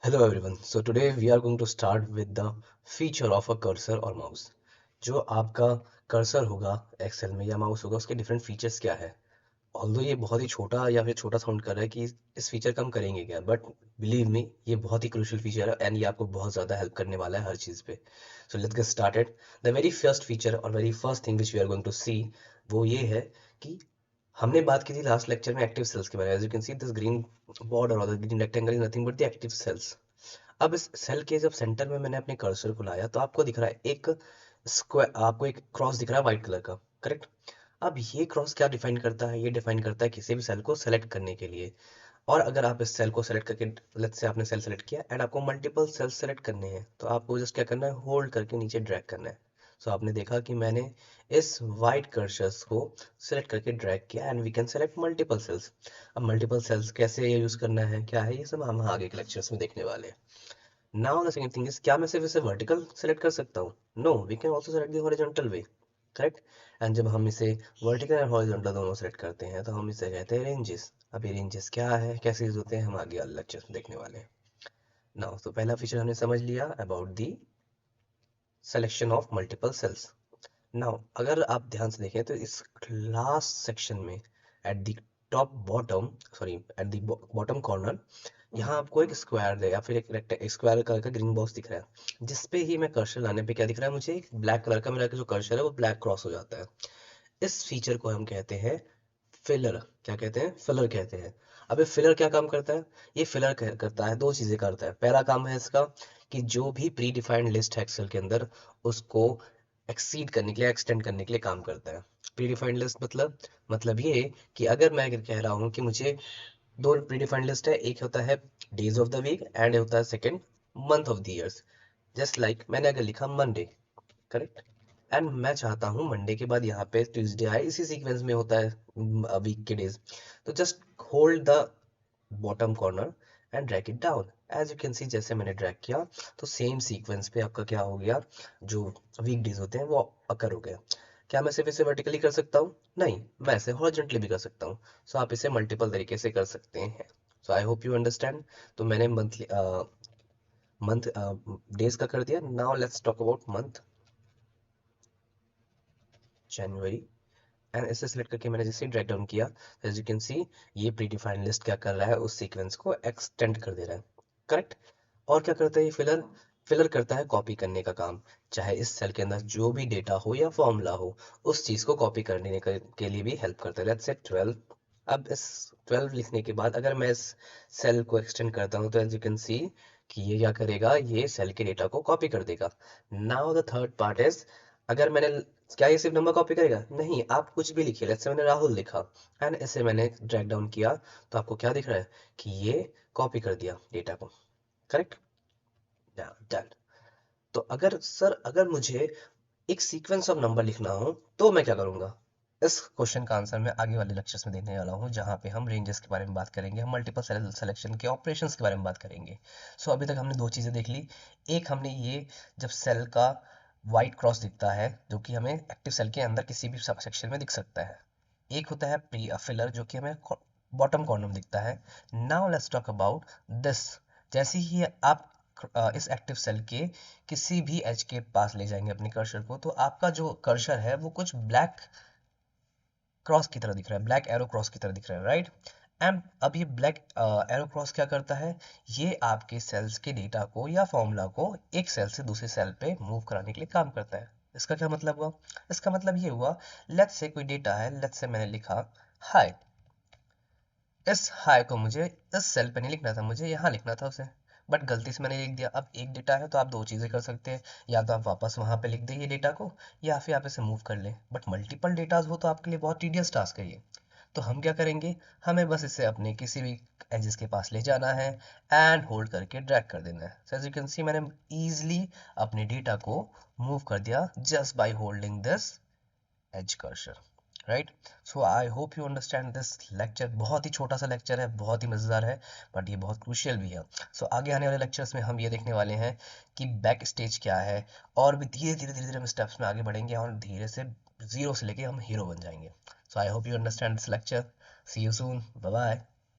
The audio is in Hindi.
Hello everyone. So today we are going to start with the feature of a cursor or mouse. जो आपका कर्सर होगा एक्सेल में या माउस होगा उसके डिफरेंट फीचर्स क्या है। ऑल्दो ये बहुत ही छोटा या फिर छोटा साउंड कर रहा है कि इस फीचर का हम करेंगे क्या, बट बिलीव मी ये बहुत ही क्रूशियल फीचर है एंड ये आपको बहुत ज़्यादा हेल्प करने वाला है हर चीज़ पे। So let's get started. The very first feature और very first thing which we are going to see वो ये है कि हमने बात की थी लास्ट लेक्चर में एक्टिव सेल्स के बारे में। As you can see this green border और the green rectangle is nothing but the active cells. अब इस सेल के जब सेंटर में मैंने अपने कर्सर को लाया तो आपको दिख रहा है एक स्क्वायर, आपको एक क्रॉस दिख रहा है व्हाइट कलर का, करेक्ट। अब ये क्रॉस क्या डिफाइन करता है? ये डिफाइन करता है किसी भी सेल को सेलेक्ट करने के लिए। और अगर आप इस सेल को सेलेक्ट करके, लेट्स से आपने सेल सेलेक्ट किया एंड आपको मल्टीपल सेल्स सेलेक्ट करने हैं तो आपको जस्ट क्या करना है, होल्ड करके नीचे ड्रैग करना है। सो आपने देखा कि मैंने इस वाइट कर्सर्स को सेलेक्ट करके ड्रैग किया and we can select multiple cells. अब मल्टीपल सेल्स कैसे यूज करना है, क्या है, ये सब हम आगे के लेक्चर्स में देखने वाले हैं। Now the second thing is, क्या मैं सिर्फ इसे वर्टिकल सेलेक्ट कर सकता हूँ? No, we can also select the horizontal way, correct. And जब हम इसे वर्टिकल एंड हॉरिजॉन्टल दोनों सेलेक्ट करते हैं तो हम इसे कहते हैं रेंजेस। अब ये रेंजेस क्या है, कैसे यूज होते हैं, हम आगे वाले लेक्चर में देखने वाले हैं। नाउ तो पहला फीचर हमने समझ लिया about the selection of multiple cells. Now अगर आप ध्यान से देखें तो इस लास्ट सेक्शन में at the top bottom, sorry at the bottom corner, यहाँ आपको एक स्क्वायर या फिर एक स्क्वायर कलर का ग्रीन बॉक्स दिख रहा है, जिसपे ही मैं कर्सर लाने पे क्या दिख रहा है मुझे, एक ब्लैक कलर का मेरा जो कर्सर है वो ब्लैक क्रॉस हो जाता है। इस फीचर को हम कहते हैं फिलर। क्या कहते हैं? फिलर कहते हैं। अब ये फिलर क्या काम करता है? ये फिलर करता है, दो चीजें करता है। पहला काम है इसका कि जो भी प्री डिफाइंड लिस्ट है एक्सेल के अंदर उसको एक्सीड करने के लिए, एक्सटेंड करने के लिए काम करता है। प्री डिफाइंड लिस्ट मतलब ये कि अगर मैं कह रहा हूँ कि मुझे दो प्री डिफाइंड लिस्ट है, एक होता है days of the week and होता है second month of the years. Just like मैंने अगर लिखा मंडे, करेक्ट, एंड मैं चाहता हूँ मंडे के बाद यहाँ पे ट्यूसडे आए, इसी सीक्वेंस में होता है वीक के डेज। तो just hold the bottom corner and drag it down. As you can see जैसे मैंने ड्रैग किया तो सेम सीक्वेंस पे आपका क्या हो गया, जो वीक डेज होते हैं वो अकर हो गया। क्या मैं सिर्फ इसे वर्टिकली कर सकता हूँ? नहीं, मैं इसे हॉरिजॉन्टली भी कर सकता हूँ। सो आप इसे मल्टीपल तरीके से कर सकते हैं। सो आई होप यू अंडरस्टैंड। तो मैंने मंथ डेज का कर दिया। Now let's talk about month January and इसे सिलेक्ट करके मैंने जैसे ड्रैग डाउन किया, एज यू कैन सी ये प्री डिफाइंड लिस्ट क्या कर रहा है, उस सीक्वेंस को एक्सटेंड कर दे रहा है, करेक्ट। और क्या करता है ये फिलर? फिलर करता है कॉपी करने का काम। चाहे इस सेल के अंदर जो भी डेटा हो या फॉर्मूला हो, उस चीज को कॉपी करने के लिए भी हेल्प करता है। Let's say 12। अब इस 12 लिखने के बाद अगर मैं इस सेल को एक्सटेंड करता हूँ तो एज यू कैन सी कि ये क्या करेगा, ये सेल के डेटा को कॉपी कर देगा। Now the third part is, अगर मैंने, क्या ये सिर्फ नंबर कॉपी करेगा? नहीं, आप कुछ भी लिखिए। लेट्स से मैंने राहुल लिखा एंड इसे मैंने ड्रैग डाउन किया तो आपको क्या दिख रहा है कि ये कॉपी कर दिया डेटा को, करेक्ट। डन। तो अगर सर, अगर मुझे एक सीक्वेंस ऑफ नंबर लिखना हो तो मैं क्या करूंगा? इस क्वेश्चन का आंसर मैं आगे वाले लेक्चर्स में देने वाला हूं, जहां पे हम रेंजेस के बारे में बात करेंगे, हम मल्टीपल सिलेक्शन के ऑपरेशंस के बारे में बात करेंगे। सो अभी तक हमने दो चीजें देख ली। एक, हमने ये जब सेल का वाइट क्रॉस दिखता है जो कि हमें एक्टिव सेल के अंदर किसी भी सब सेक्शन में दिख सकता है। एक होता है प्री फिलर जो कि हमें बॉटम कॉर्नर में दिखता है। Now let's talk about this. जैसे ही आप इस एक्टिव सेल के किसी भी एज के पास ले जाएंगे अपने कर्सर को, तो आपका जो कर्सर है वो कुछ ब्लैक क्रॉस की तरह दिख रहा है, ब्लैक एरो क्रॉस की तरह दिख रहा है, राइट। एंड अब ये ब्लैक एरो क्रॉस क्या करता है? ये आपके सेल्स के डेटा को या फॉर्मूला को एक सेल से दूसरे सेल पे मूव कराने के लिए काम करता है। इसका क्या मतलब हुआ? इसका मतलब ये हुआ, लेट्स से कोई डेटा है, लेट्स से मैंने लिखा हाय। इस हाय को मुझे इस सेल पे नहीं लिखना था, मुझे यहाँ लिखना था उसे, बट गलती से मैंने लिख दिया। अब एक डेटा है तो आप दो चीजें कर सकते हैं, या तो आप वापस वहां पे लिख दें ये डेटा को, या फिर आप इसे मूव कर लें। बट मल्टीपल डेटाज हो तो आपके लिए बहुत टीडियस टास्क है ये। तो हम क्या करेंगे, हमें बस इसे अपने किसी भी एजेस के पास ले जाना है एंड होल्ड करके ड्रैग कर देना है। So as you can see मैंने इजीली अपने डेटा को मूव कर दिया just by holding this edge cursor, right. So I hope you understand this lecture. बहुत ही छोटा सा लेक्चर है, बहुत ही मजेदार है, बट ये बहुत क्रूशियल भी है। सो आगे आने वाले लेक्चर्स में हम ये देखने वाले हैं कि बैक स्टेज क्या है, और भी धीरे धीरे हम स्टेप्स में आगे बढ़ेंगे और धीरे से जीरो से लेके हम हीरो बन जाएंगे। So I hope you understand this lecture. See you soon, bye bye.